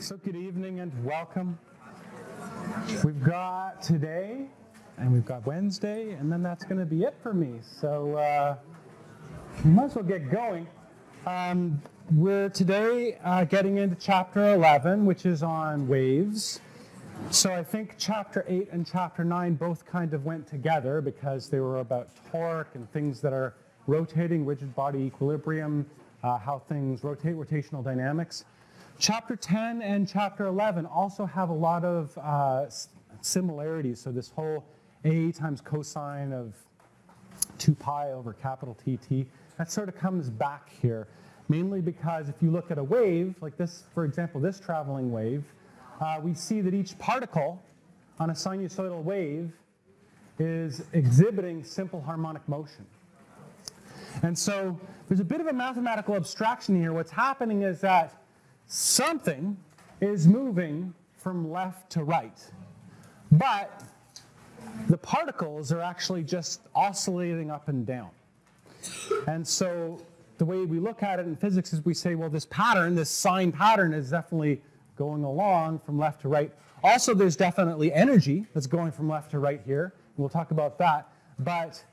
So good evening and welcome. We've got today and we've got Wednesday, and then that's going to be it for me. So we might as well get going. We're today getting into chapter 11, which is on waves. So I think chapter 8 and chapter 9 both kind of went together because they were about torque and things that are rotating, rigid body equilibrium, how things rotate, rotational dynamics. Chapter 10 and chapter 11 also have a lot of similarities. So this whole A times cosine of 2 pi over capital TT, that sort of comes back here. Mainly because if you look at a wave, like this, for example, this traveling wave, we see that each particle on a sinusoidal wave is exhibiting simple harmonic motion. And so there's a bit of a mathematical abstraction here. What's happening is that something is moving from left to right, but the particles are actually just oscillating up and down. And so the way we look at it in physics is we say, well, this pattern, this sine pattern is definitely going along from left to right. Also, there's definitely energy that's going from left to right here. We'll talk about that. But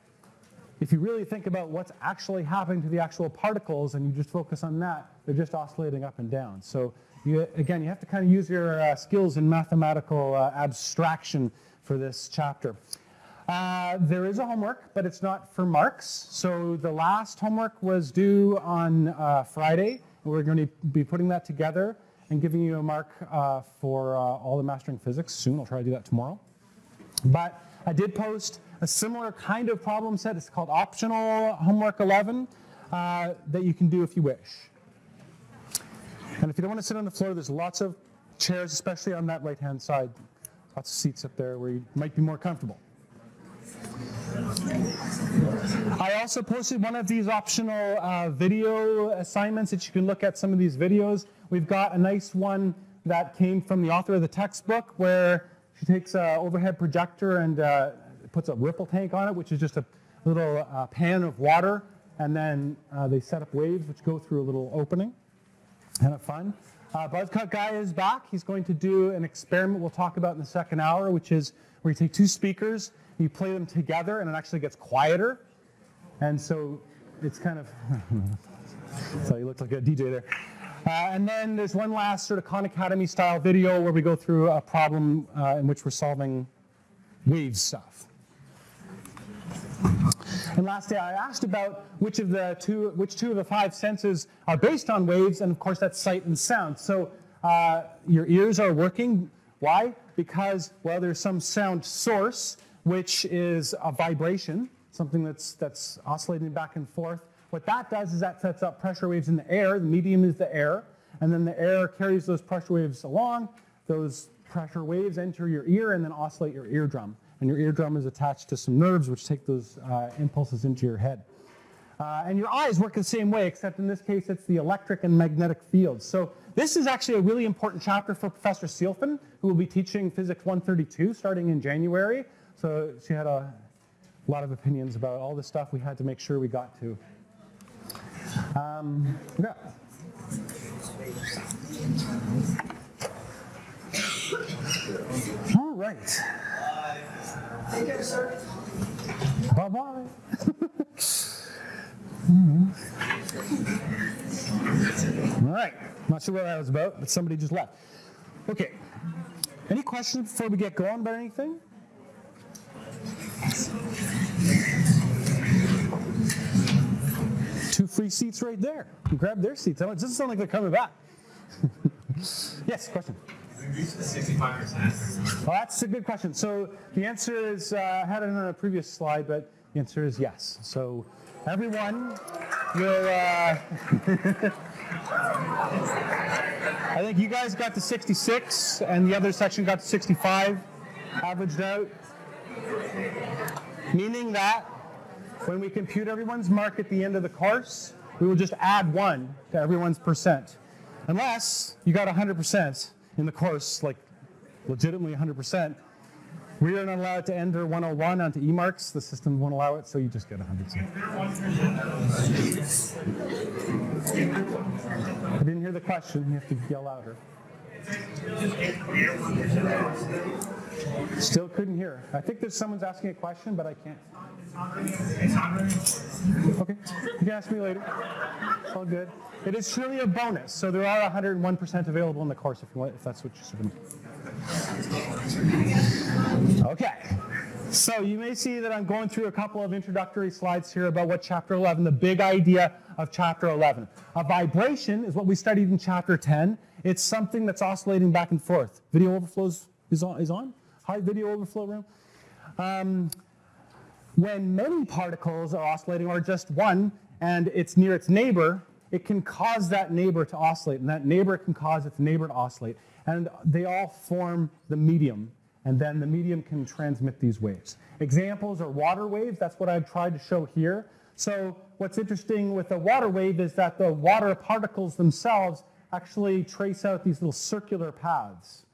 if you really think about what's actually happening to the actual particles and you just focus on that, they're just oscillating up and down. So again, you have to kind of use your skills in mathematical abstraction for this chapter. There is a homework, but it's not for marks. So the last homework was due on Friday. We're going to be putting that together and giving you a mark for all the Mastering Physics soon. I'll try to do that tomorrow. But I did post a similar kind of problem set. It's called Optional Homework 11 that you can do if you wish. And if you don't want to sit on the floor, there's lots of chairs, especially on that right-hand side. Lots of seats up there where you might be more comfortable. I also posted one of these optional video assignments that you can look at some of these videos. We've got a nice one that came from the author of the textbook where she takes an overhead projector and puts a ripple tank on it, which is just a little pan of water, and then they set up waves which go through a little opening. Kind of fun. Buzzcut guy is back. He's going to do an experiment we'll talk about in the second hour, which is where you take 2 speakers, you play them together, and it actually gets quieter. And so it's kind of, so you look like a DJ there. And then there's one last sort of Khan Academy style video where we go through a problem in which we're solving wave stuff. And lastly, I asked about which two of the 5 senses are based on waves, and of course that's sight and sound. So your ears are working. Why? Because, well, there's some sound source, which is a vibration, something that's oscillating back and forth. What that does is that sets up pressure waves in the air. The medium is the air, and then the air carries those pressure waves along. Those pressure waves enter your ear and then oscillate your eardrum. And your eardrum is attached to some nerves which take those impulses into your head. And your eyes work the same way, except in this case it's the electric and magnetic fields. So this is actually a really important chapter for Professor Seelfen, who will be teaching Physics 132 starting in January. So she had a lot of opinions about all this stuff we had to make sure we got to. Yeah. All right. Take care, sir. Bye-bye. All right. Not sure what that was about, but somebody just left. Okay. Any questions before we get going about anything? Two free seats right there. You grab their seats. It doesn't sound like they're coming back. Yes, question. Reach the 65%? Well, that's a good question. So the answer is, I had it on a previous slide, but the answer is yes. So everyone will, I think you guys got to 66, and the other section got to 65, averaged out. Meaning that when we compute everyone's mark at the end of the course, we will just add 1 to everyone's percent. Unless you got 100%. In the course, like legitimately 100%, we are not allowed to enter 101 onto E-marks. The system won't allow it, so you just get 100%. I didn't hear the question. You have to yell louder. Still couldn't hear. I think there's someone's asking a question, but I can't. Okay, you can ask me later. It's all good. It is truly a bonus, so there are 101% available in the course if you want, if that's what you're doing. Okay, so you may see that I'm going through a couple of introductory slides here about what Chapter 11, the big idea of Chapter 11. A vibration is what we studied in Chapter 10. It's something that's oscillating back and forth. Video overflows is on? Hi, video overflow room. When many particles are oscillating, or just one, and it's near its neighbor, it can cause that neighbor to oscillate, and that neighbor can cause its neighbor to oscillate. And they all form the medium, and then the medium can transmit these waves. Examples are water waves. That's what I've tried to show here. So what's interesting with a water wave is that the water particles themselves actually trace out these little circular paths.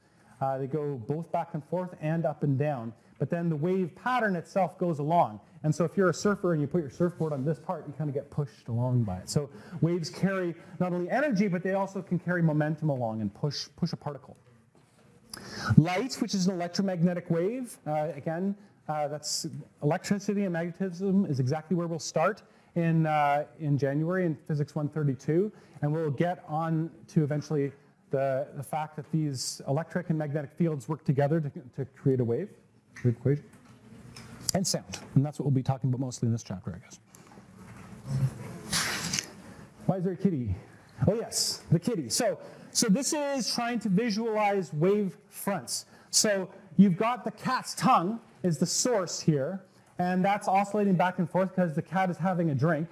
They go both back and forth and up and down. But then the wave pattern itself goes along. And so if you're a surfer and you put your surfboard on this part, you kind of get pushed along by it. So waves carry not only energy, but they also can carry momentum along and push a particle. Light, which is an electromagnetic wave, that's electricity and magnetism is exactly where we'll start in January in Physics 132. And we'll get on to eventually the fact that these electric and magnetic fields work together to create a wave equation. And sound. And that's what we'll be talking about mostly in this chapter, I guess. Why is there a kitty? Oh, yes, the kitty. So this is trying to visualize wave fronts. So you've got the cat's tongue is the source here, and that's oscillating back and forth because the cat is having a drink.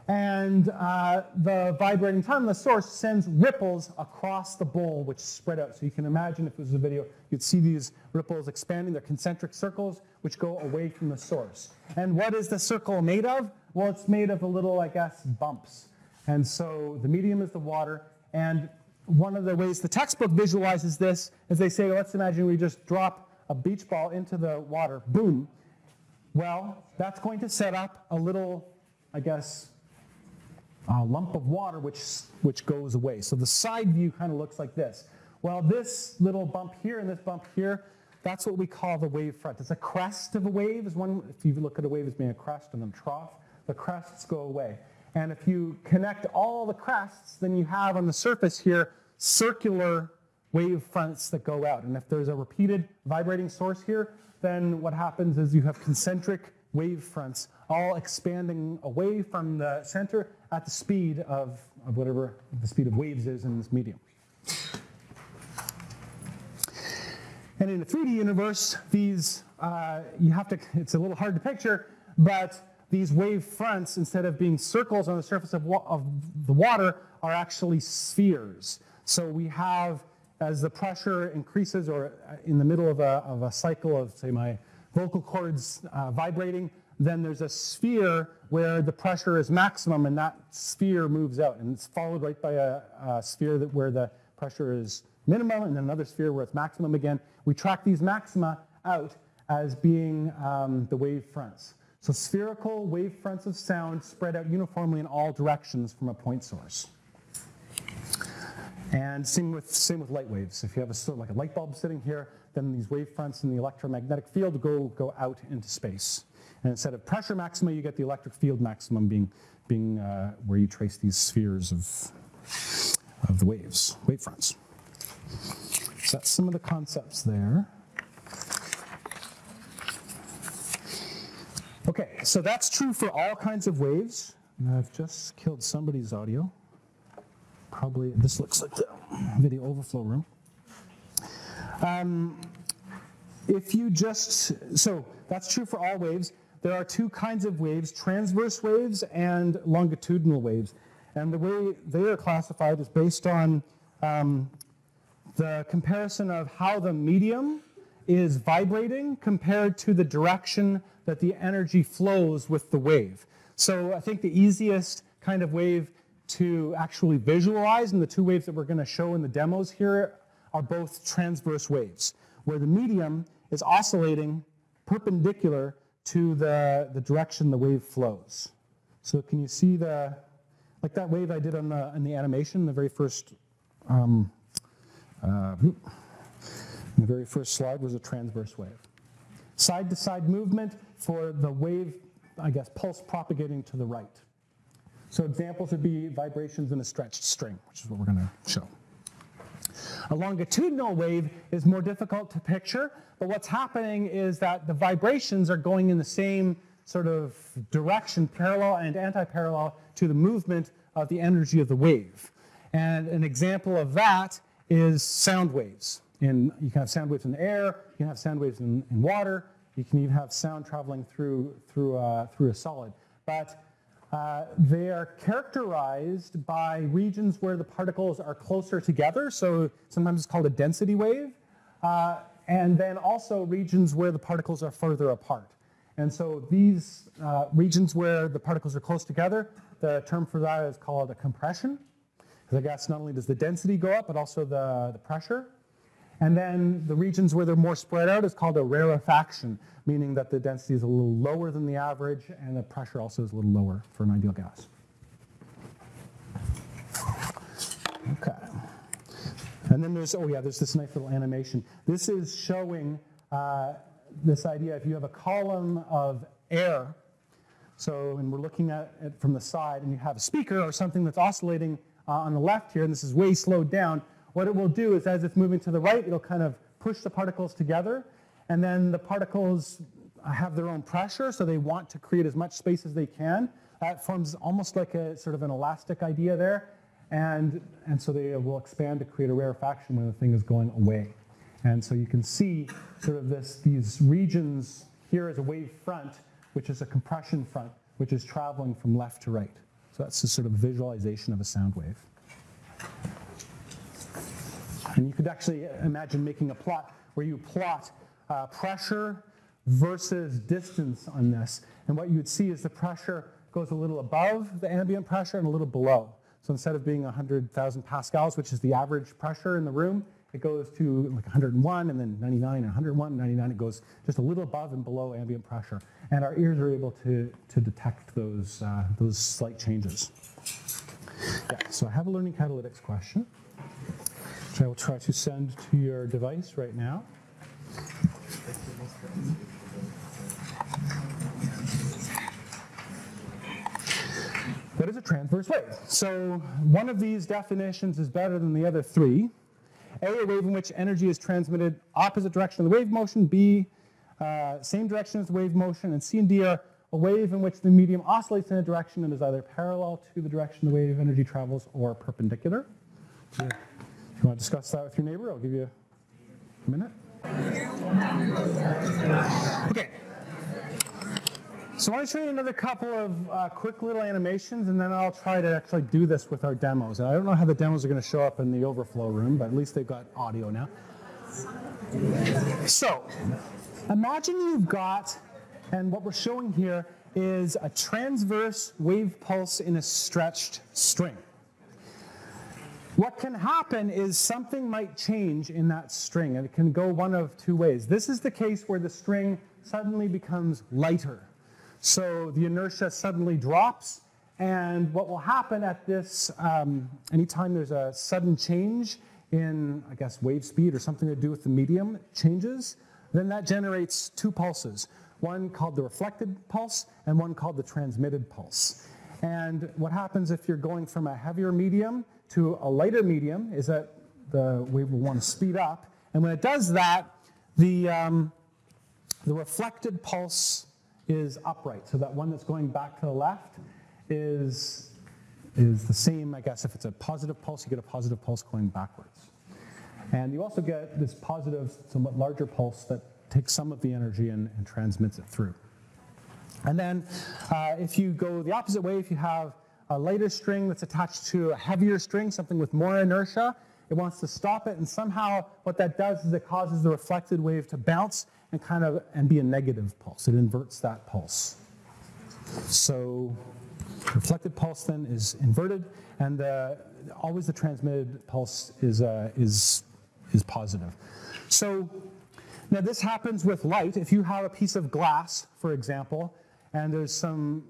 And the vibrating tongue, the source, sends ripples across the bowl, which spread out. So you can imagine if it was a video, you'd see these ripples expanding. They're concentric circles, which go away from the source. And what is the circle made of? Well, it's made of a little, I guess, bumps. And so the medium is the water. And one of the ways the textbook visualizes this is they say, let's imagine we just drop a beach ball into the water. Boom. Well, that's going to set up a little, I guess, a lump of water which goes away. So the side view kind of looks like this. Well, this little bump here and this bump here, that's what we call the wave front. It's a crest of a wave. Is one, if you look at a wave as being a crest and then a trough, the crests go away. And if you connect all the crests, then you have on the surface here circular wave fronts that go out. And if there's a repeated vibrating source here, then what happens is you have concentric wave fronts all expanding away from the center at the speed of whatever the speed of waves is in this medium. And in a 3D universe, these, it's a little hard to picture, but these wave fronts, instead of being circles on the surface of the water, are actually spheres. So we have, as the pressure increases, or in the middle of a cycle of, say, my vocal cords vibrating, then there's a sphere where the pressure is maximum, and that sphere moves out. And it's followed right by a sphere where the pressure is minimum, and then another sphere where it's maximum again. We track these maxima out as being the wave fronts. So spherical wave fronts of sound spread out uniformly in all directions from a point source. And same with light waves. If you have a sort of like a light bulb sitting here, then these wave fronts in the electromagnetic field go out into space. And instead of pressure maxima, you get the electric field maximum being where you trace these spheres of the wave fronts. So that's some of the concepts there. Okay, so that's true for all kinds of waves. And I've just killed somebody's audio. Probably, this looks like the video overflow room. So that's true for all waves. There are two kinds of waves, transverse waves and longitudinal waves. And the way they are classified is based on the comparison of how the medium is vibrating compared to the direction that the energy flows with the wave. So I think the easiest kind of wave to actually visualize, and the two waves that we're going to show in the demos here are both transverse waves, where the medium is oscillating perpendicular to the direction the wave flows. So can you see like that wave I did in the animation, the very first The very first slide was a transverse wave. Side-to-side movement for the wave, I guess, pulse propagating to the right. So examples would be vibrations in a stretched string, which is what we're going to show. A longitudinal wave is more difficult to picture, but what's happening is that the vibrations are going in the same sort of direction, parallel and anti-parallel to the movement of the energy of the wave. And an example of that is sound waves. You can have sound waves in the air, you can have sound waves in water, you can even have sound traveling through a solid. But they are characterized by regions where the particles are closer together, so sometimes it's called a density wave, and then also regions where the particles are further apart. And so these regions where the particles are close together, the term for that is called a compression, because I guess not only does the density go up, but also the pressure. And then the regions where they're more spread out is called a rarefaction, meaning that the density is a little lower than the average and the pressure also is a little lower for an ideal gas. Okay. And then there's this nice little animation. This is showing this idea if you have a column of air, and we're looking at it from the side, and you have a speaker or something that's oscillating on the left here, and this is way slowed down, what it will do is as it's moving to the right, it'll kind of push the particles together, and then the particles have their own pressure, so they want to create as much space as they can. That forms almost like a sort of an elastic idea there, and so they will expand to create a rarefaction when the thing is going away. And so you can see sort of these regions here as a wave front, which is a compression front, which is traveling from left to right. So that's a sort of visualization of a sound wave. And you could actually imagine making a plot where you plot pressure versus distance on this. And what you would see is the pressure goes a little above the ambient pressure and a little below. So instead of being 100,000 pascals, which is the average pressure in the room, it goes to like 101 and then 99 and 101 and 99. It goes just a little above and below ambient pressure. And our ears are able to detect those slight changes. Yeah, so I have a learning catalytics question, which I will try to send to your device right now. What is a transverse wave? So one of these definitions is better than the other three. A wave in which energy is transmitted opposite direction of the wave motion. B, same direction as the wave motion. And C and D are a wave in which the medium oscillates in a direction and is either parallel to the direction the wave energy travels or perpendicular. If you want to discuss that with your neighbor, I'll give you a minute. Okay. So I want to show you another couple of quick little animations, and then I'll try to actually do this with our demos. And I don't know how the demos are going to show up in the overflow room, but at least they've got audio now. So imagine you've got, and what we're showing here is a transverse wave pulse in a stretched string. What can happen is something might change in that string, and it can go one of two ways. This is the case where the string suddenly becomes lighter. So the inertia suddenly drops, and what will happen at this, anytime there's a sudden change in, I guess, wave speed or something to do with the medium changes, then that generates two pulses, one called the reflected pulse and one called the transmitted pulse. And what happens if you're going from a heavier medium to a lighter medium is that the wave will want to speed up, and when it does that, the reflected pulse is upright, so that one that's going back to the left is the same, I guess. If it's a positive pulse, you get a positive pulse going backwards. And you also get this positive, somewhat larger pulse that takes some of the energy and transmits it through. And then if you go the opposite way, if you have a lighter string that's attached to a heavier string, something with more inertia, it wants to stop it, and somehow what that does is it causes the reflected wave to bounce and be a negative pulse. It inverts that pulse. So reflected pulse then is inverted, and always the transmitted pulse is positive. So now this happens with light. If you have a piece of glass, for example, and there's some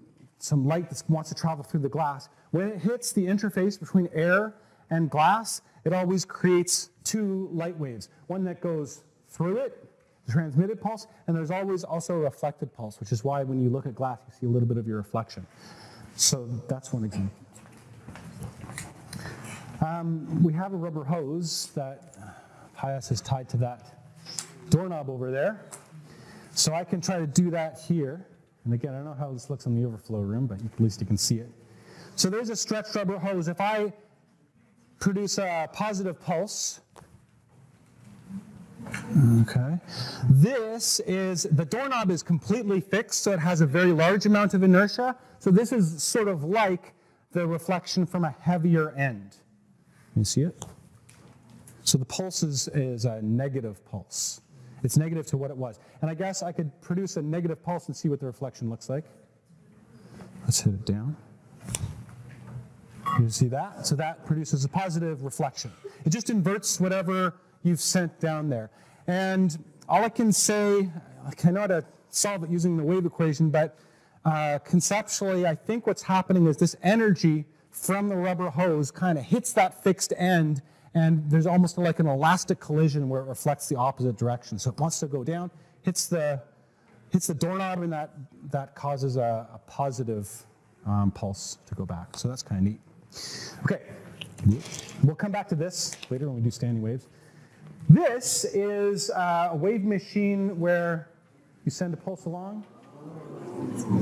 light that wants to travel through the glass, when it hits the interface between air and glass, it always creates two light waves. One that goes through it, the transmitted pulse, and there's always also a reflected pulse, which is why when you look at glass, you see a little bit of your reflection. So that's one example. We have a rubber hose that Pius is tied to that doorknob over there. So I can try to do that here. And again, I don't know how this looks in the overflow room, but at least you can see it. So there's a stretched rubber hose. If I produce a positive pulse, okay, the doorknob is completely fixed, so it has a very large amount of inertia. So this is sort of like the reflection from a heavier end. You see it? So the pulse is a negative pulse. It's negative to what it was. And I guess I could produce a negative pulse and see what the reflection looks like. Let's hit it down. You see that? So that produces a positive reflection. It just inverts whatever you've sent down there. And all I can say, I know how to solve it using the wave equation, but conceptually, I think what's happening is this energy from the rubber hose kind of hits that fixed end, and there's almost like an elastic collision where it reflects the opposite direction. So it wants to go down, hits the doorknob, and that causes a positive pulse to go back. So that's kind of neat. Okay, we'll come back to this later when we do standing waves. This is a wave machine where you send a pulse along,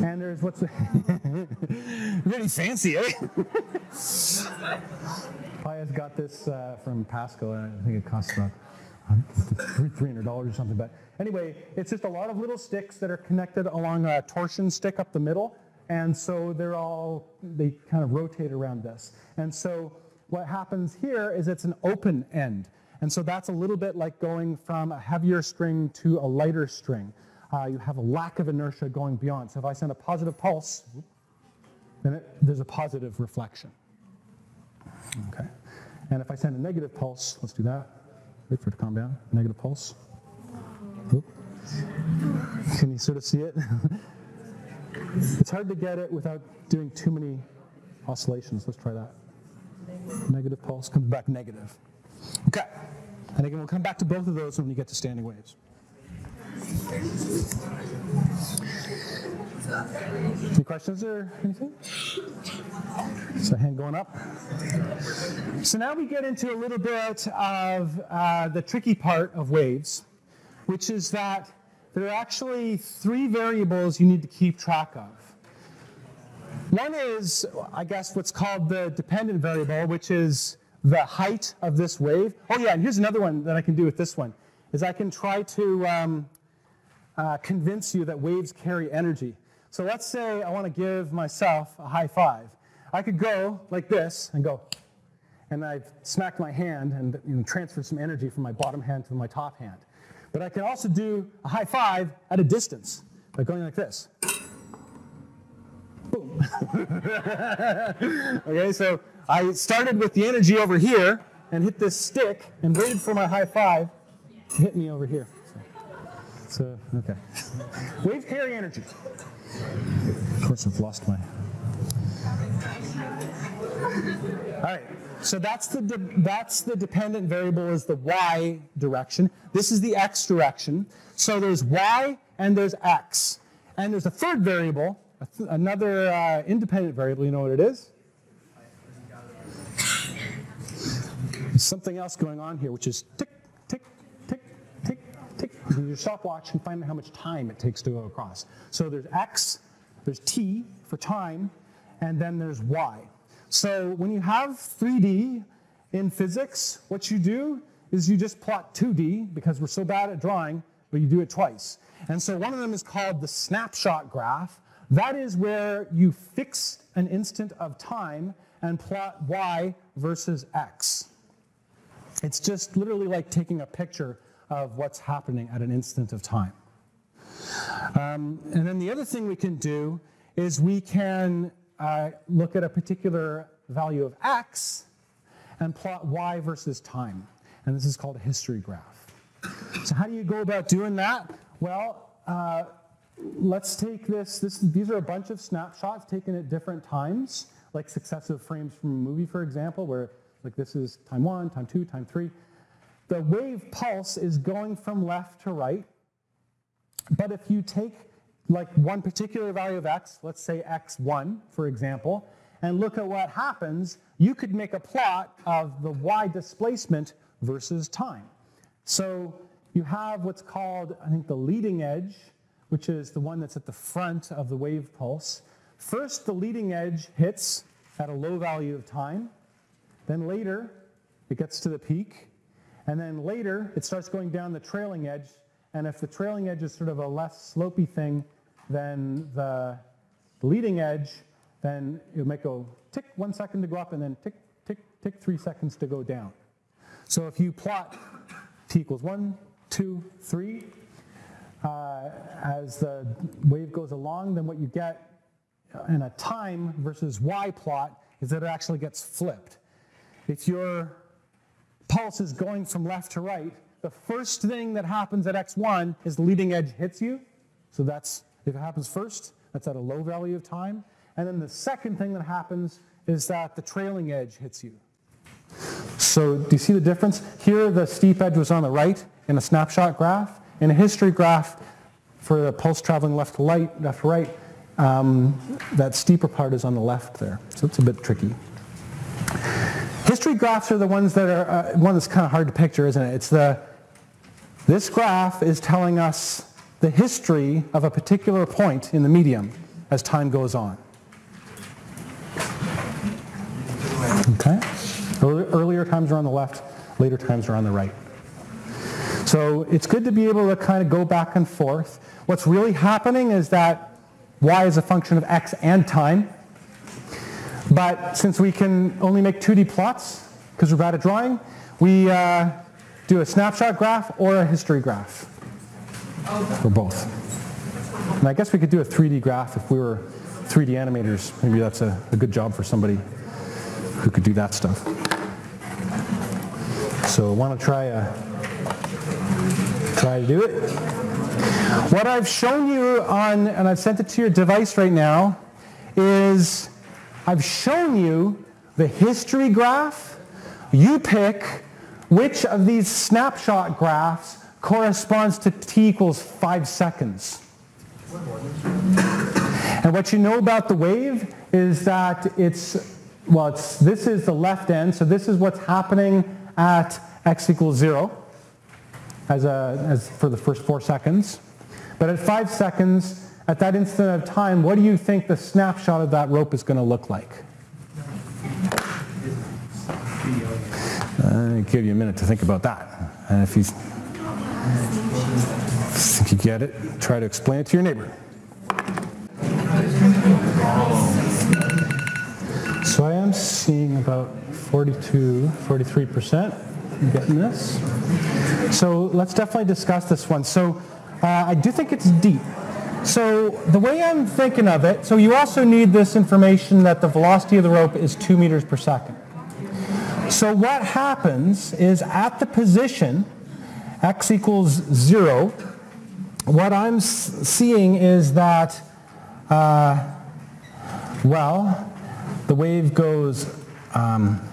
and there's what's really fancy, eh? Pius got this from Pasco, and I think it costs about $300 or something. But anyway, it's just a lot of little sticks that are connected along a torsion stick up the middle, and so they kind of rotate around this. And so what happens here is it's an open end. And so that's a little bit like going from a heavier string to a lighter string. You have a lack of inertia going beyond. So if I send a positive pulse, then there's a positive reflection. Okay. And if I send a negative pulse, let's do that. Wait for it to calm down. Negative pulse. Oop. Can you sort of see it? It's hard to get it without doing too many oscillations. Let's try that. Negative pulse comes back negative. Okay. And again, we'll come back to both of those when we get to standing waves. Any questions or anything? So hand going up. So now we get into a little bit of the tricky part of waves, which is that there are actually three variables you need to keep track of. One is, I guess, what's called the dependent variable, which is the height of this wave. Oh yeah, and here's another one that I can do with this one, is I can try to convince you that waves carry energy. So let's say I want to give myself a high five. I could go like this and go, and I've smacked my hand and transfer some energy from my bottom hand to my top hand. But I can also do a high five at a distance by going like this. Boom. Okay, so I started with the energy over here and hit this stick and waited for my high five to hit me over here. So okay. Waves carry energy. Of course, I've lost my. All right. So that's the dependent variable is the y direction. This is the x direction. So there's y and there's x. And there's a third variable, another independent variable. You know what it is? There's something else going on here, which is tick, tick, tick, tick, tick. You can use your stopwatch and find out how much time it takes to go across. So there's x, there's t for time, and then there's y. So when you have 3D in physics, what you do is you just plot 2D, because we're so bad at drawing, but you do it twice. And so one of them is called the snapshot graph. That is where you fix an instant of time and plot y versus x. It's just literally like taking a picture of what's happening at an instant of time. And then the other thing we can do is we can look at a particular value of x and plot y versus time. And this is called a history graph. So how do you go about doing that? Well, let's take this. These are a bunch of snapshots taken at different times, like successive frames from a movie, for example, where like this is time 1, time 2, time 3. The wave pulse is going from left to right. But if you take like one particular value of x, let's say x1, for example, and look at what happens, you could make a plot of the y displacement versus time. So you have what's called, I think, the leading edge, which is the one that's at the front of the wave pulse. First, the leading edge hits at a low value of time. Then later, it gets to the peak. And then later, it starts going down the trailing edge. And if the trailing edge is sort of a less slopey thing than the leading edge, then it might go tick 1 second to go up and then tick, tick, tick 3 seconds to go down. So if you plot t equals 1, 2, 3, as the wave goes along, then what you get in a time versus y plot is that it actually gets flipped. If your pulse is going from left to right, the first thing that happens at x1 is the leading edge hits you. So that's, if it happens first, that's at a low value of time. And then the second thing that happens is that the trailing edge hits you. So do you see the difference? Here the steep edge was on the right in a snapshot graph. In a history graph, for the pulse traveling left to right, that steeper part is on the left there. So it's a bit tricky. History graphs are the ones that are, one that's kind of hard to picture, isn't it? It's this graph is telling us the history of a particular point in the medium as time goes on. Okay? Earlier times are on the left, later times are on the right. So it's good to be able to kind of go back and forth. What's really happening is that y is a function of x and time. But since we can only make 2D plots, because we're bad at drawing, we do a snapshot graph or a history graph, or both. And I guess we could do a 3D graph if we were 3D animators. Maybe that's a good job for somebody who could do that stuff. So I want to try to do it. What I've shown you on, and I've sent it to your device right now, is I've shown you the history graph. You pick which of these snapshot graphs corresponds to t equals 5 seconds. And what you know about the wave is that this is the left end, so this is what's happening at x equals 0 as for the first 4 seconds. But at 5 seconds, at that instant of time, what do you think the snapshot of that rope is going to look like? I'll give you a minute to think about that. And if you think you get it, try to explain it to your neighbor. So I am seeing about 43% getting this. So let's definitely discuss this one. So I do think it's deep. So the way I'm thinking of it, so you also need this information that the velocity of the rope is 2 meters per second. So what happens is at the position x equals 0, what I'm seeing is that, the wave goes,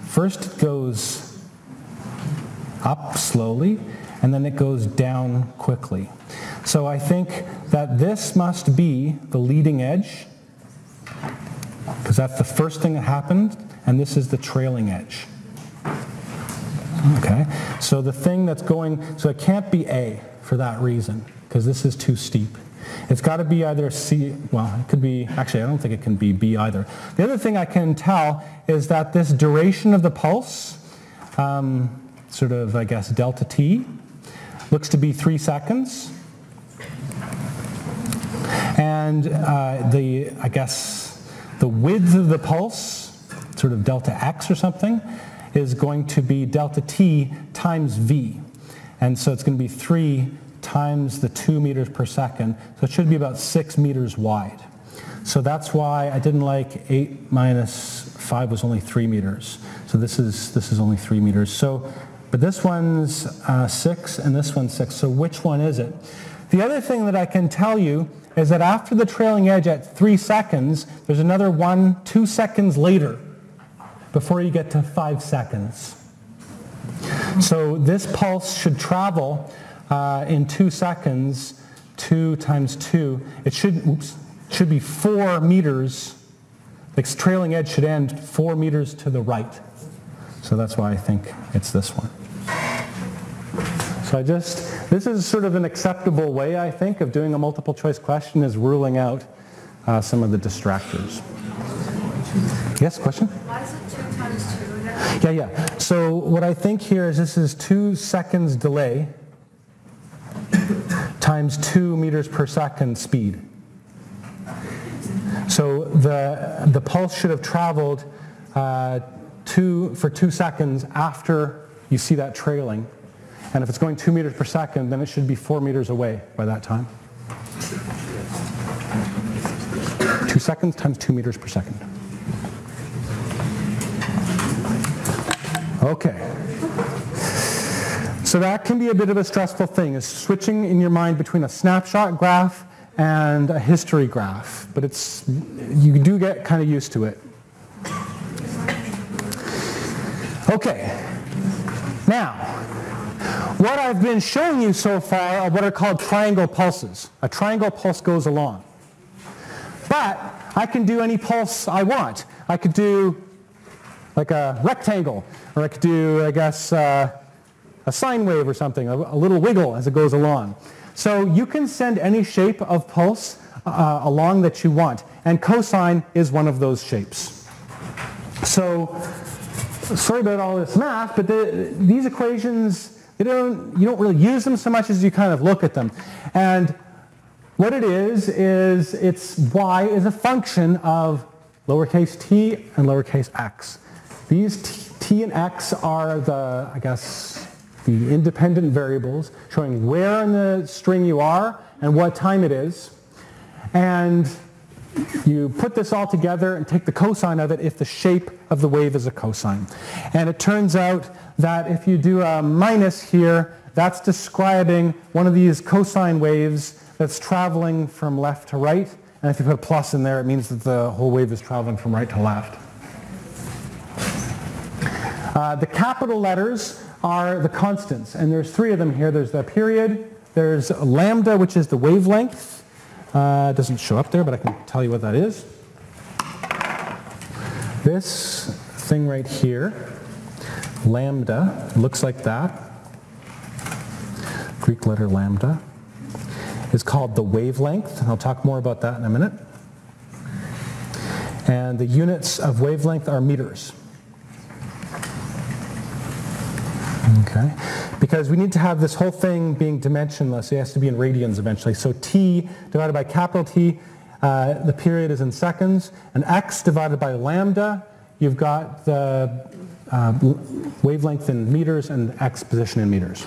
first it goes up slowly, and then it goes down quickly. So I think that this must be the leading edge, because that's the first thing that happened, and this is the trailing edge. Okay, so the thing that's going, so it can't be A for that reason, because this is too steep. It's got to be either C, well, it could be, actually I don't think it can be B either. The other thing I can tell is that this duration of the pulse, sort of, I guess, delta t, looks to be 3 seconds. And the width of the pulse, sort of delta x or something, is going to be delta t times v. And so it's going to be 3 times the 2 meters per second. So it should be about 6 meters wide. So that's why I didn't like 8 minus 5 was only 3 meters. So this is only 3 meters. So, but this one's 6 and this one's 6. So which one is it? The other thing that I can tell you is that after the trailing edge at 3 seconds, there's another 2 seconds later before you get to 5 seconds. So this pulse should travel in 2 seconds, 2 times 2. It should be 4 meters. The trailing edge should end 4 meters to the right. So that's why I think it's this one. So this is sort of an acceptable way, I think, of doing a multiple choice question, is ruling out some of the distractors. Yes, question? Why is it 2 times 2? Yeah. So what I think here is this is 2 seconds delay times 2 meters per second speed. So the pulse should have traveled for 2 seconds after you see that trailing. And if it's going 2 meters per second, then it should be 4 meters away by that time. 2 seconds times 2 meters per second. Okay. So that can be a bit of a stressful thing, is switching in your mind between a snapshot graph and a history graph. But you do get kind of used to it. Okay. Now, what I've been showing you so far are what are called triangle pulses. A triangle pulse goes along. But I can do any pulse I want. I could do like a rectangle, or I could do, I guess, a sine wave or something, a little wiggle as it goes along. So you can send any shape of pulse along that you want, and cosine is one of those shapes. So, sorry about all this math, but these equations, you don't really use them so much as you kind of look at them. And what it is it's y is a function of lowercase t and lowercase x. These t and x are the independent variables showing where in the string you are and what time it is. And you put this all together and take the cosine of it if the shape of the wave is a cosine. And it turns out that if you do a minus here, that's describing one of these cosine waves that's traveling from left to right. And if you put a plus in there, it means that the whole wave is traveling from right to left. The capital letters are the constants, and there's 3 of them here. There's the period, there's lambda, which is the wavelength. It doesn't show up there, but I can tell you what that is. This thing right here, lambda, looks like that. Greek letter lambda is called the wavelength, and I'll talk more about that in a minute. And the units of wavelength are meters. Okay, because we need to have this whole thing being dimensionless. It has to be in radians eventually. So t divided by capital T, the period is in seconds, and x divided by lambda, you've got the wavelength in meters and x position in meters.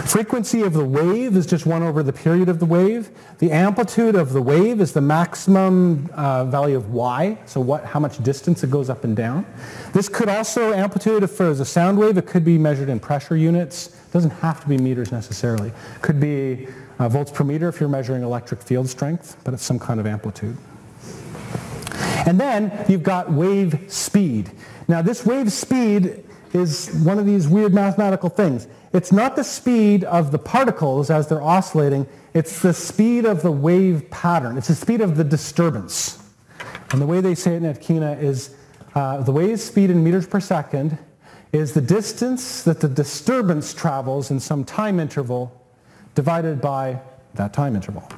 Frequency of the wave is just 1 over the period of the wave. The amplitude of the wave is the maximum value of y, so how much distance it goes up and down. This could also, amplitude, if there's a sound wave, it could be measured in pressure units. It doesn't have to be meters necessarily. It could be volts per meter if you're measuring electric field strength, but it's some kind of amplitude. And then you've got wave speed. Now this wave speed is one of these weird mathematical things. It's not the speed of the particles as they're oscillating, it's the speed of the wave pattern. It's the speed of the disturbance. And the way they say it in Atkina is the wave speed in meters per second is the distance that the disturbance travels in some time interval divided by that time interval.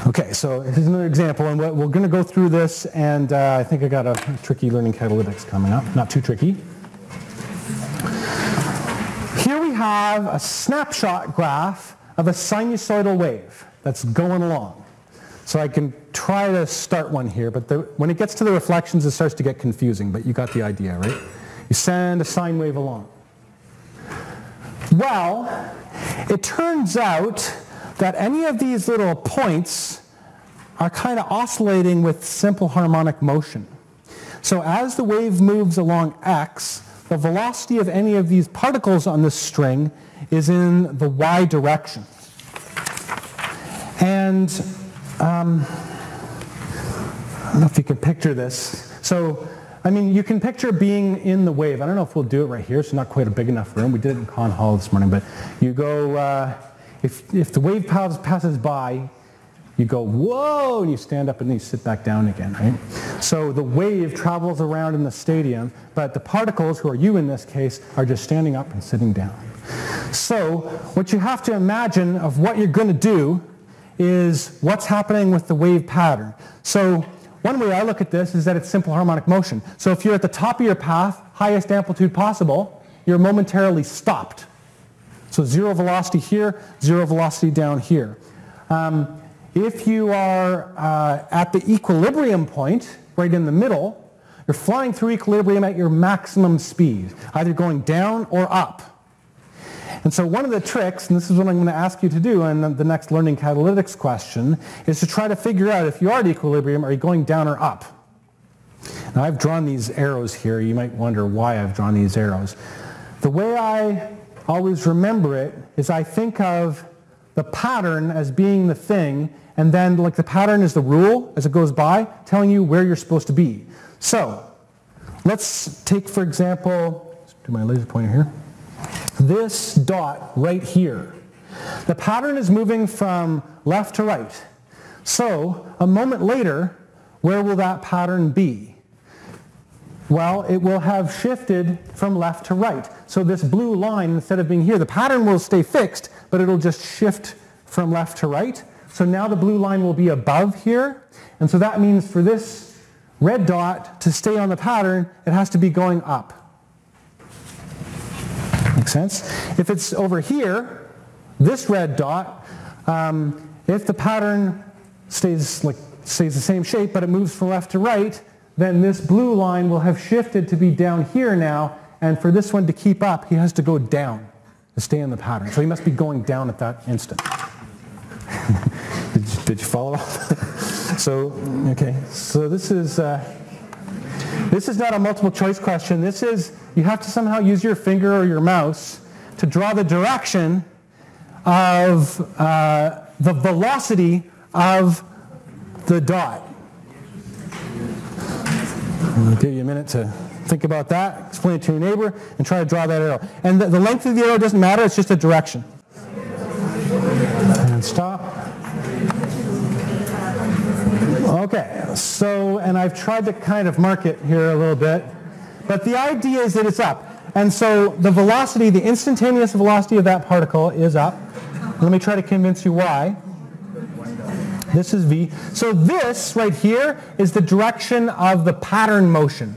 Okay, so here's another example, and we're going to go through this, and I think I got a tricky learning catalytics coming up. Not too tricky. Here we have a snapshot graph of a sinusoidal wave that's going along. So I can try to start one here, but when it gets to the reflections, it starts to get confusing, but you got the idea, right? You send a sine wave along. Well, it turns out that any of these little points are kind of oscillating with simple harmonic motion. So as the wave moves along x, the velocity of any of these particles on this string is in the y direction. And I don't know if you can picture this. So, I mean, you can picture being in the wave. I don't know if we'll do it right here. It's not quite a big enough room. We did it in Con Hall this morning, but you go, if the wave passes by, you go, whoa, and you stand up and then you sit back down again, right? So the wave travels around in the stadium, but the particles, who are you in this case, are just standing up and sitting down. So what you have to imagine of what you're going to do is what's happening with the wave pattern. So one way I look at this is that it's simple harmonic motion. So if you're at the top of your path, highest amplitude possible, you're momentarily stopped. So zero velocity here, zero velocity down here. If you are at the equilibrium point, right in the middle, you're flying through equilibrium at your maximum speed, either going down or up. And so one of the tricks, and this is what I'm going to ask you to do in the next learning catalytics question, is to try to figure out if you are at equilibrium, are you going down or up? Now I've drawn these arrows here. You might wonder why I've drawn these arrows. The way I always remember it is I think of the pattern as being the thing, and then like the pattern is the rule as it goes by, telling you where you're supposed to be. So let's take, for example, let's do my laser pointer here, this dot right here. The pattern is moving from left to right. So a moment later, where will that pattern be? Well, it will have shifted from left to right. So this blue line, instead of being here, the pattern will stay fixed, but it'll just shift from left to right. So now the blue line will be above here. And so that means for this red dot to stay on the pattern, it has to be going up. Make sense? If it's over here, this red dot, if the pattern stays the same shape, but it moves from left to right, then this blue line will have shifted to be down here now, and for this one to keep up, he has to go down to stay in the pattern. So he must be going down at that instant. Did you follow? So, okay. So this is not a multiple choice question. This is, you have to somehow use your finger or your mouse to draw the direction of the velocity of the dot. I'll give you a minute to think about that, explain it to your neighbor, and try to draw that arrow. And the length of the arrow doesn't matter, it's just a direction. And stop. Okay, so, and I've tried to kind of mark it here a little bit, but the idea is that it's up. And so the velocity, the instantaneous velocity of that particle is up. Let me try to convince you why. This is v. So this right here is the direction of the pattern motion.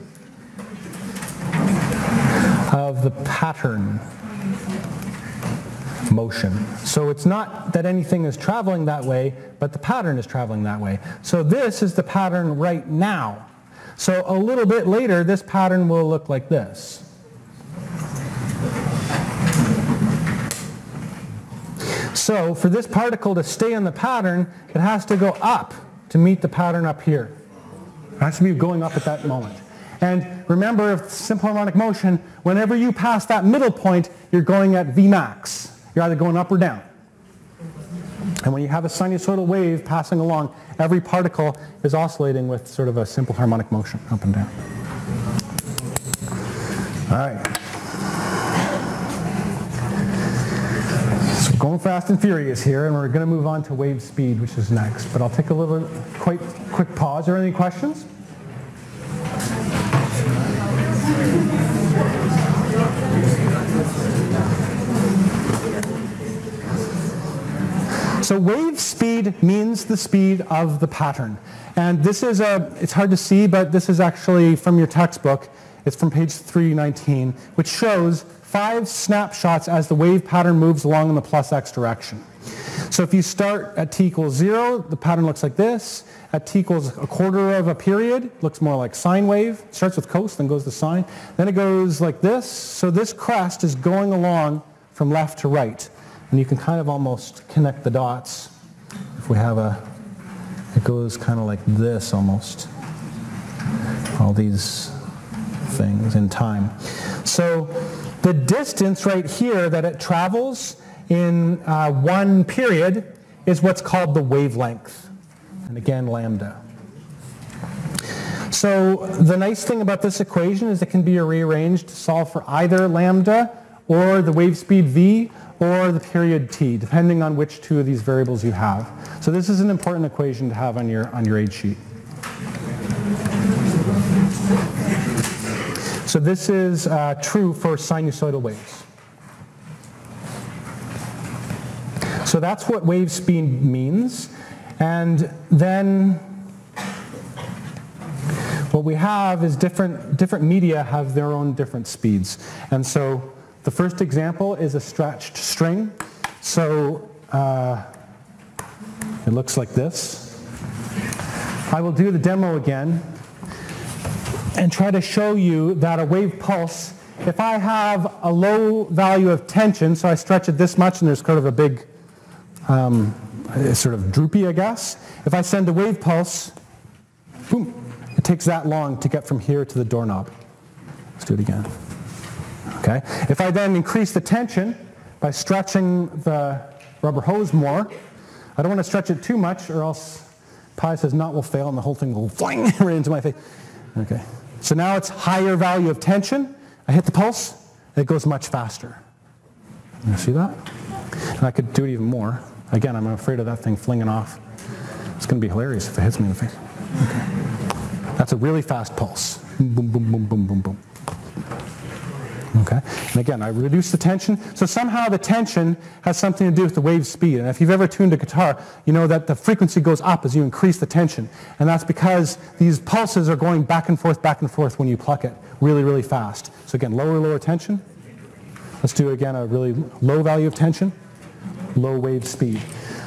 Of the pattern motion. So it's not that anything is traveling that way, but the pattern is traveling that way. So this is the pattern right now. So a little bit later, this pattern will look like this. So for this particle to stay in the pattern, it has to go up to meet the pattern up here. It has to be going up at that moment. And remember, if simple harmonic motion, whenever you pass that middle point, you're going at Vmax. You're either going up or down. And when you have a sinusoidal wave passing along, every particle is oscillating with sort of a simple harmonic motion, up and down. All right. So going fast and furious here, and we're going to move on to wave speed, which is next. But I'll take a little quick pause. Are there any questions? So wave speed means the speed of the pattern. And this is it's hard to see, but this is actually from your textbook. It's from page 319, which shows 5 snapshots as the wave pattern moves along in the plus x direction. So if you start at t equals 0, the pattern looks like this. At t equals a quarter of a period, it looks more like sine wave. It starts with cos, then goes to sine. Then it goes like this. So this crest is going along from left to right. And you can kind of almost connect the dots. If we have it goes kind of like this almost. All these things in time. So the distance right here that it travels in one period is what's called the wavelength. and again lambda. So the nice thing about this equation is it can be rearranged to solve for either lambda or the wave speed v or the period t, depending on which two of these variables you have. So this is an important equation to have on your aid sheet. So this is true for sinusoidal waves. So that's what wave speed means. And then what we have is different media have their own different speeds. And so the first example is a stretched string. So it looks like this. I will do the demo again and try to show you that a wave pulse, if I have a low value of tension, so I stretch it this much and there's kind of a big, sort of droopy, I guess. If I send a wave pulse, boom, it takes that long to get from here to the doorknob. Let's do it again. Okay. If I then increase the tension by stretching the rubber hose more, I don't want to stretch it too much or else Pi says not will fail and the whole thing will fling right into my face. Okay. So now it's higher value of tension. I hit the pulse, it goes much faster. You see that? And I could do it even more. Again, I'm afraid of that thing flinging off. It's going to be hilarious if it hits me in the face. Okay. That's a really fast pulse. Boom, boom, boom, boom, boom, boom. Okay. And again, I reduce the tension. So somehow the tension has something to do with the wave speed. And if you've ever tuned a guitar, you know that the frequency goes up as you increase the tension. And that's because these pulses are going back and forth when you pluck it really, really fast. So again, lower tension. Let's do again a really low value of tension, low wave speed.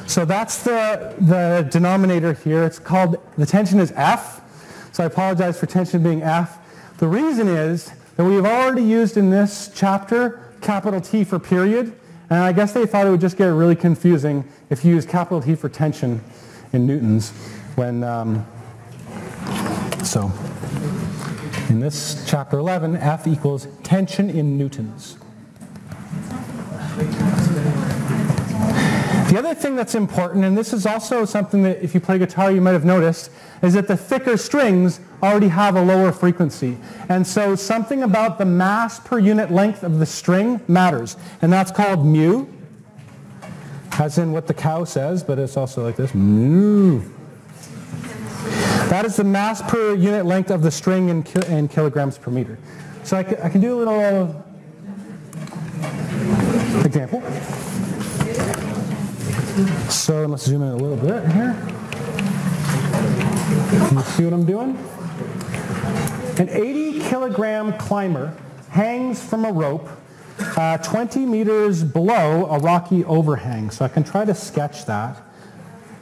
So that's the denominator here. It's called, the tension is F. So I apologize for tension being F. The reason is that we've already used in this chapter capital T for period, and I guess they thought it would just get really confusing if you use capital T for tension in newtons when, so in this chapter 11, F equals tension in newtons. The other thing that's important, and this is also something that if you play guitar you might have noticed, is that the thicker strings already have a lower frequency. And so something about the mass per unit length of the string matters. And that's called mu, as in what the cow says, but it's also like this, mu. That is the mass per unit length of the string in kilograms per meter. So I can do a little example. So let's zoom in a little bit here. Can you see what I'm doing? An 80 kilogram climber hangs from a rope 20 meters below a rocky overhang. So I can try to sketch that.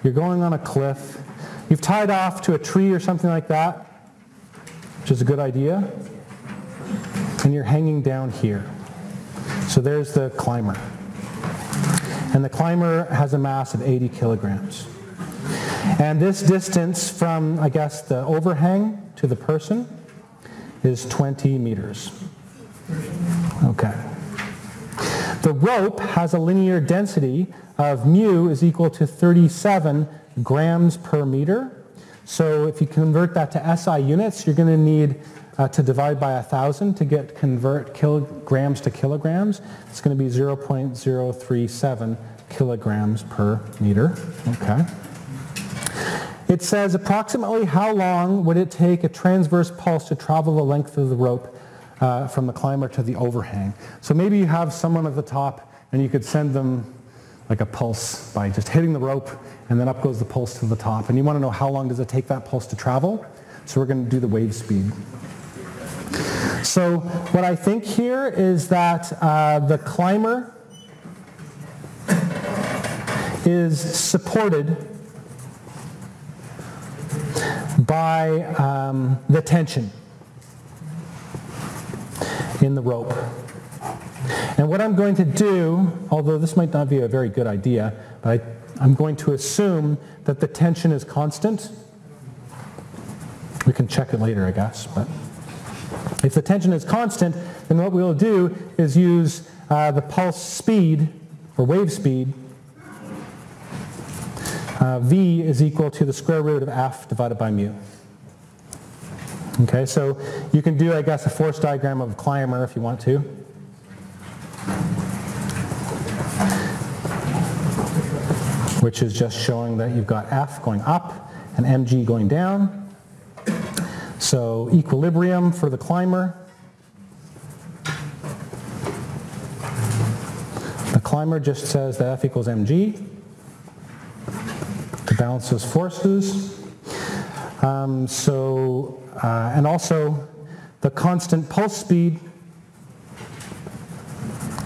You're going on a cliff. You've tied off to a tree or something like that, which is a good idea. And you're hanging down here. So there's the climber. And the climber has a mass of 80 kilograms. And this distance from, I guess, the overhang to the person is 20 meters. Okay. The rope has a linear density of mu is equal to 37 grams per meter. So if you convert that to SI units, you're going to need to divide by 1,000 to convert kilograms to kilograms. It's going to be 0.037 kilograms per meter. Okay. It says approximately how long would it take a transverse pulse to travel the length of the rope from the climber to the overhang. So maybe you have someone at the top and you could send them like a pulse by just hitting the rope and then up goes the pulse to the top. And you want to know how long does it take that pulse to travel? So we're going to do the wave speed. So what I think here is that the climber is supported by the tension in the rope. And what I'm going to do, although this might not be a very good idea, but I'm going to assume that the tension is constant. We can check it later, I guess. But if the tension is constant, then what we'll do is use the pulse speed, or wave speed, v is equal to the square root of f divided by mu. Okay, so you can do, I guess, a force diagram of a climber if you want to. Which is just showing that you've got F going up and mg going down. So equilibrium for the climber. The climber just says that F equals mg to balance those forces. And also the constant pulse speed,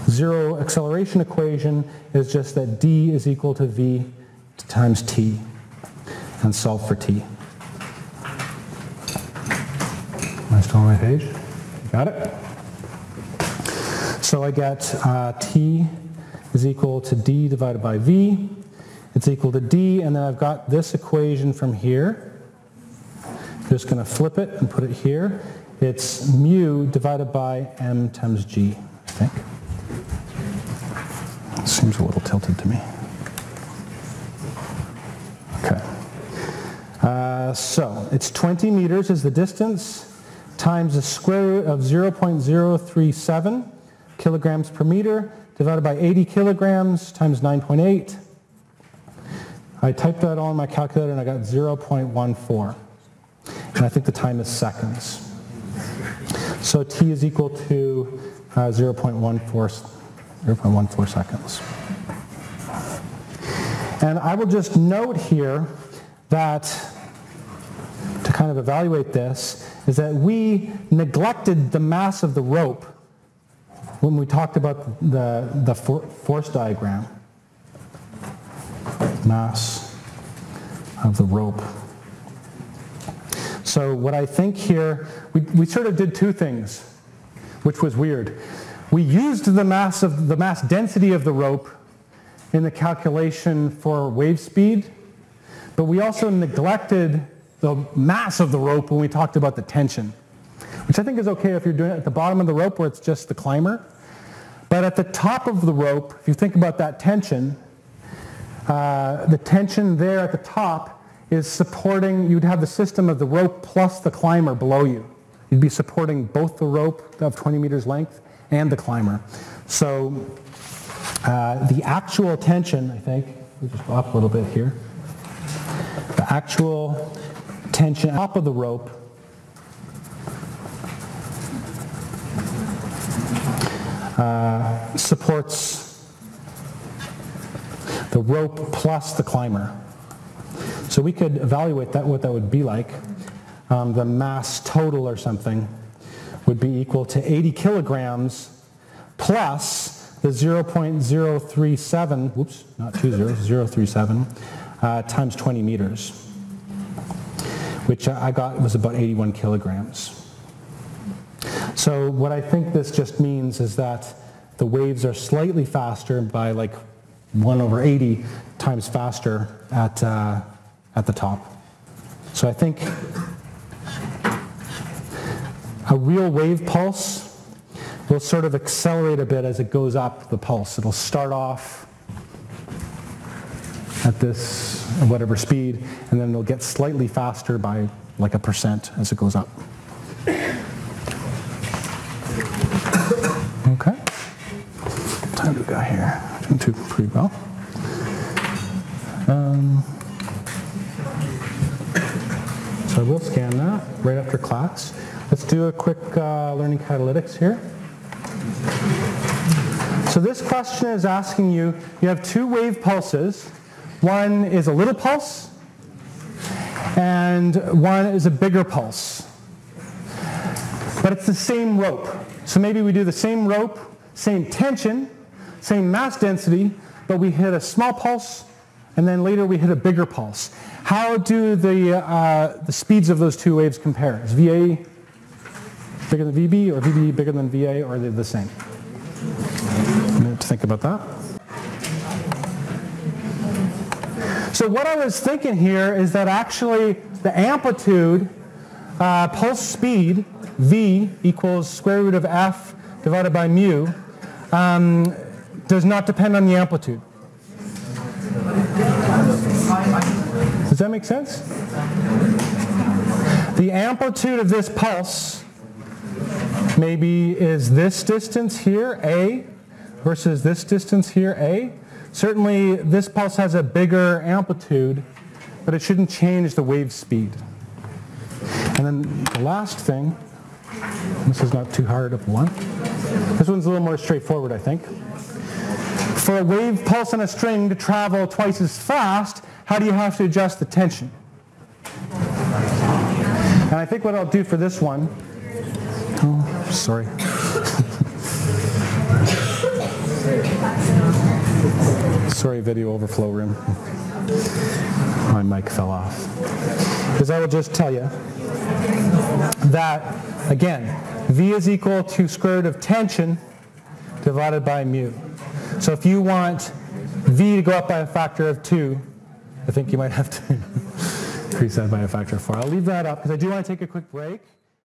zero acceleration equation is just that d is equal to v times t, and solve for t. Am I still on my page? Got it? So I get t is equal to d divided by v. It's equal to d, and then I've got this equation from here. I'm just going to flip it and put it here. It's mu divided by m times g, I think. Seems a little tilted to me. Okay. So it's 20 meters is the distance times the square root of 0.037 kilograms per meter divided by 80 kilograms times 9.8. I typed that on my calculator and I got 0.14. And I think the time is seconds. So t is equal to 0.14 seconds. And I will just note here that, to kind of evaluate this, is that we neglected the mass of the rope when we talked about the force diagram. Mass of the rope. So what I think here, we sort of did two things, which was weird. We used the mass density of the rope in the calculation for wave speed, but we also neglected the mass of the rope when we talked about the tension, which I think is okay if you're doing it at the bottom of the rope where it's just the climber. But at the top of the rope, if you think about that tension, the tension there at the top is supporting, you'd have the system of the rope plus the climber below you. You'd be supporting both the rope of 20 meters length and the climber. So the actual tension, I think, we'll just go up a little bit here. The actual tension top of the rope supports the rope plus the climber. So we could evaluate that, what that would be like. The mass total or something would be equal to 80 kilograms plus the 0.037, whoops, not 20, 037, times 20 meters, which I got was about 81 kilograms. So what I think this just means is that the waves are slightly faster by like 1/80 times faster at the top. So I think a real wave pulse will sort of accelerate a bit as it goes up the pulse. It'll start off at this whatever speed, and then it'll get slightly faster by like 1% as it goes up. Okay. What time do we got here? Doing pretty well. So I will scan that right after class. Let's do a quick learning catalytics here. So this question is asking you, you have two wave pulses. One is a little pulse, and one is a bigger pulse. But it's the same rope. So maybe we do the same rope, same tension, same mass density, but we hit a small pulse, and then later we hit a bigger pulse. How do the speeds of those two waves compare? Is VA bigger than VB, or VB bigger than VA, or are they the same? A minute to think about that. So what I was thinking here is that actually the amplitude, pulse speed, V equals square root of F divided by mu, does not depend on the amplitude. Does that make sense? The amplitude of this pulse maybe is this distance here, A, versus this distance here, A. Certainly this pulse has a bigger amplitude, but it shouldn't change the wave speed. And then the last thing, this is not too hard of one. This one's a little more straightforward, I think. For a wave pulse on a string to travel twice as fast, how do you have to adjust the tension? And I think what I'll do for this one, oh, sorry. Sorry, video overflow room. My mic fell off. Because I will just tell you that, again, V is equal to square root of tension divided by mu. So if you want V to go up by a factor of 2, I think you might have to increase that by a factor of 4. I'll leave that up because I do want to take a quick break.